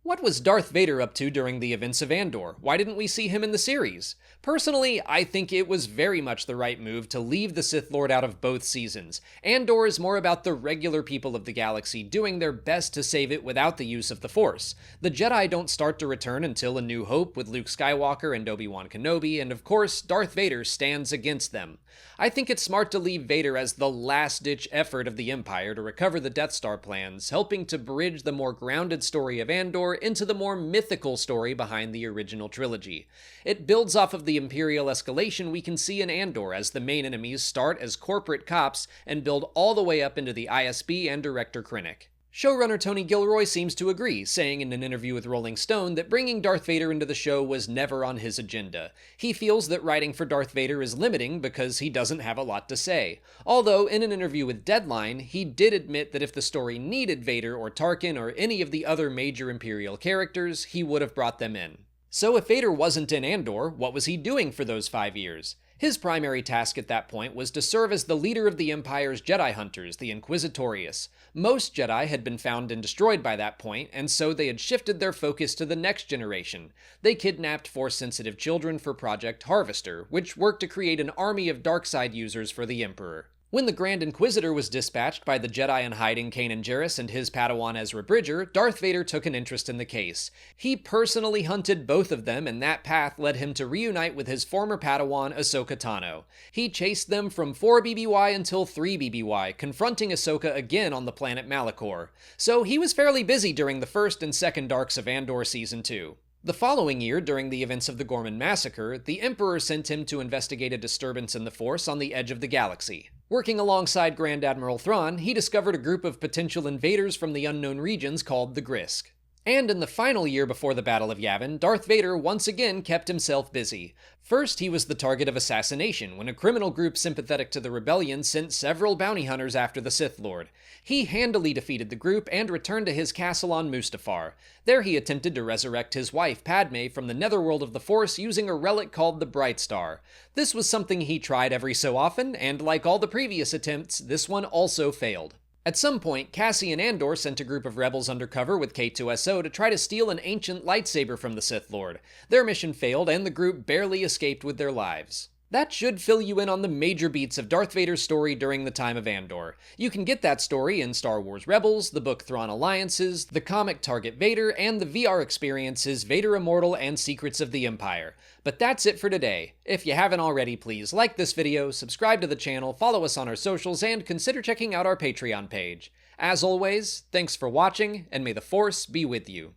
What was Darth Vader up to during the events of Andor? Why didn't we see him in the series? Personally, I think it was very much the right move to leave the Sith Lord out of both seasons. Andor is more about the regular people of the galaxy doing their best to save it without the use of the Force. The Jedi don't start to return until A New Hope with Luke Skywalker and Obi-Wan Kenobi, and of course, Darth Vader stands against them. I think it's smart to leave Vader as the last-ditch effort of the Empire to recover the Death Star plans, helping to bridge the more grounded story of Andor into the more mythical story behind the original trilogy. It builds off of the Imperial escalation we can see in Andor as the main enemies start as corporate cops and build all the way up into the ISB and Director Krennic. Showrunner Tony Gilroy seems to agree, saying in an interview with Rolling Stone that bringing Darth Vader into the show was never on his agenda. He feels that writing for Darth Vader is limiting because he doesn't have a lot to say. Although, in an interview with Deadline, he did admit that if the story needed Vader or Tarkin or any of the other major Imperial characters, he would have brought them in. So if Vader wasn't in Andor, what was he doing for those 5 years? His primary task at that point was to serve as the leader of the Empire's Jedi Hunters, the Inquisitorius. Most Jedi had been found and destroyed by that point, and so they had shifted their focus to the next generation. They kidnapped Force-sensitive children for Project Harvester, which worked to create an army of dark-side users for the Emperor. When the Grand Inquisitor was dispatched by the Jedi in hiding Kanan Jarrus and his Padawan Ezra Bridger, Darth Vader took an interest in the case. He personally hunted both of them, and that path led him to reunite with his former Padawan Ahsoka Tano. He chased them from 4 BBY until 3 BBY, confronting Ahsoka again on the planet Malachor. So he was fairly busy during the first and second arcs of Andor Season 2. The following year, during the events of the Gorman Massacre, the Emperor sent him to investigate a disturbance in the Force on the edge of the galaxy. Working alongside Grand Admiral Thrawn, he discovered a group of potential invaders from the unknown regions called the Grisk. And in the final year before the Battle of Yavin, Darth Vader once again kept himself busy. First, he was the target of assassination when a criminal group sympathetic to the rebellion sent several bounty hunters after the Sith Lord. He handily defeated the group and returned to his castle on Mustafar. There he attempted to resurrect his wife Padme from the netherworld of the Force using a relic called the Bright Star. This was something he tried every so often, and like all the previous attempts, this one also failed. At some point, Cassian Andor sent a group of rebels undercover with K2SO to try to steal an ancient lightsaber from the Sith Lord. Their mission failed, and the group barely escaped with their lives. That should fill you in on the major beats of Darth Vader's story during the time of Andor. You can get that story in Star Wars Rebels, the book Thrawn Alliances, the comic Target Vader, and the VR experiences Vader Immortal and Secrets of the Empire. But that's it for today. If you haven't already, please like this video, subscribe to the channel, follow us on our socials, and consider checking out our Patreon page. As always, thanks for watching, and may the Force be with you.